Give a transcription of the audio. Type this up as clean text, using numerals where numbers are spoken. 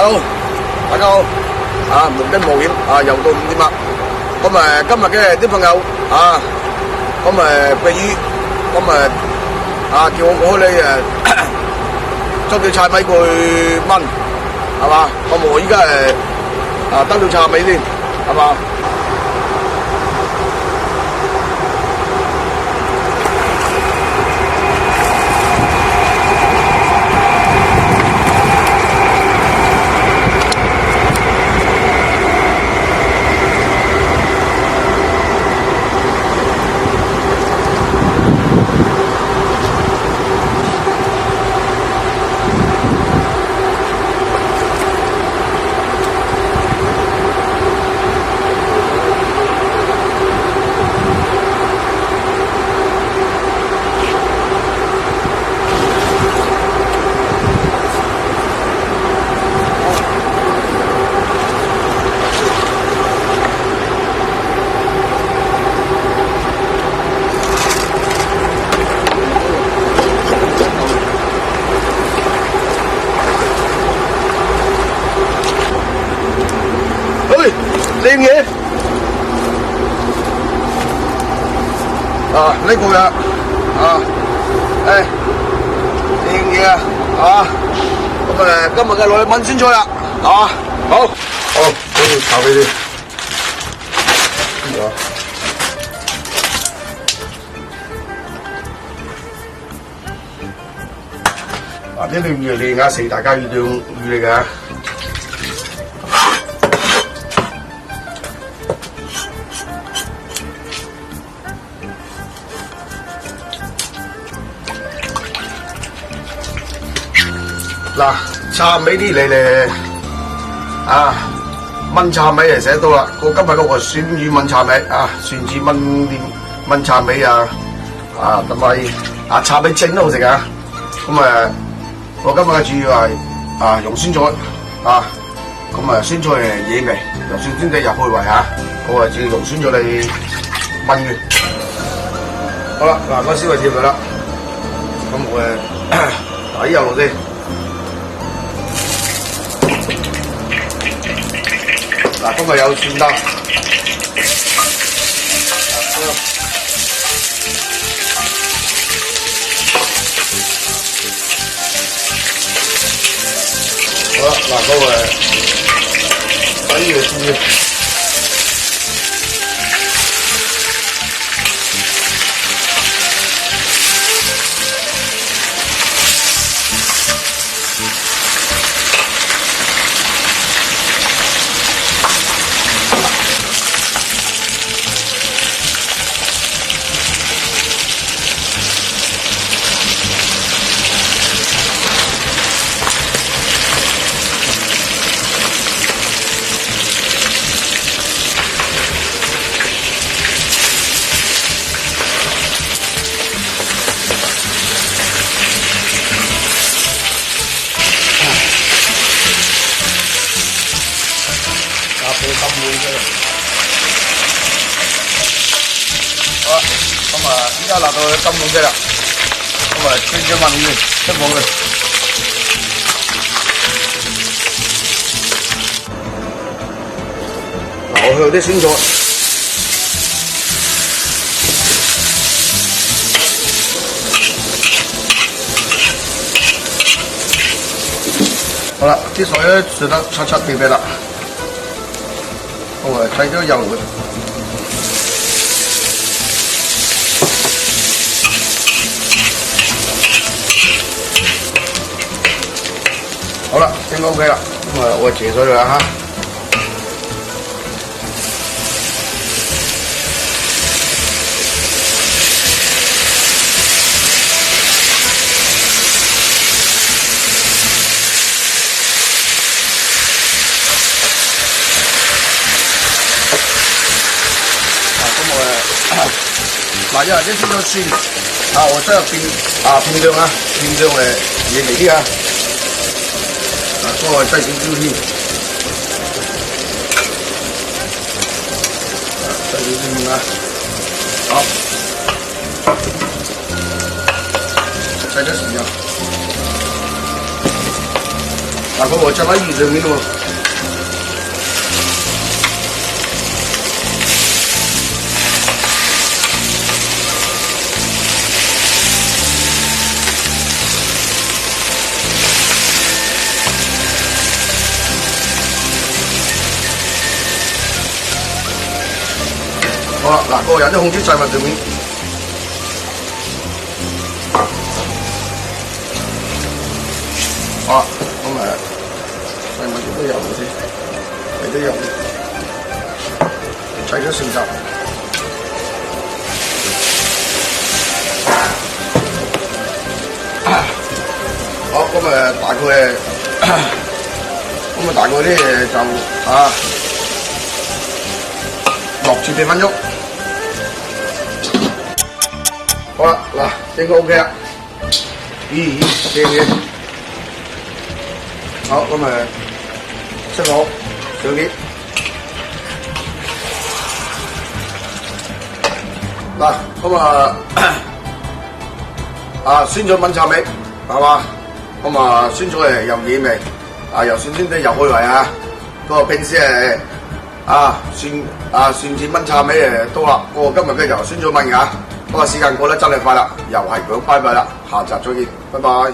Hello，大家好，無驚無險又到5點啦。咁今日嘅啲朋友咁避雨，咁叫我過去你將條柴米過去炆，係嘛？咁我依家得條柴米先，係嘛？靚嘢呢個呀靚嘢咁今日嘅落去炆酸菜啦好，俾你炒俾你呢條魚靚食大家要用魚嚟㗎。嗱，茶尾啲嚟嚟炆茶尾就寫到啦。我今日嗰個鱈魚炆茶尾鱈魚炆茶尾同埋茶尾整都好食啊。咁我今日嘅主要係用酸菜咁酸菜係野味，由酸酸地入去味我係主要用酸菜嚟炆嘅。好啦，嗱我燒係貼佢啦，咁我底油落先。嗱，今日有蒜頭，好啦，嗱嗰個底嘅蒜。好啦，咁依家辣到金黃色啦，咁轉咗炆魚，出鑊佢。嗱，我去啲酸菜。好啦，啲水咧煮得七七地地啦，我睇咗油佢。好啦，整 OK 啦，咁我切咗佢啦嗱，因為啲酸咗酸，我真係變量野味啲所以擠少少添，擠少少添好，擠咗豉油，嗱，個鑊浸喺魚上面喎。好啦，嗱，個人都控制細物上面。好啦，咁細物都有先，你都有，砌咗成集。好，咁大概咧就6至8分鐘。好啦，嗱，應該 OK 啦。咦，正嘅。好，咁熄火上碟。嗱，咁酸咗炆茶味，係嘛？咁酸咗又軟味，又酸酸地又開胃啊！個平時蒜子炆茶味多啦，今日嘅就酸咗炆㗎。不過時間過得真係快啦，又係講拜拜啦，下集再見，拜拜。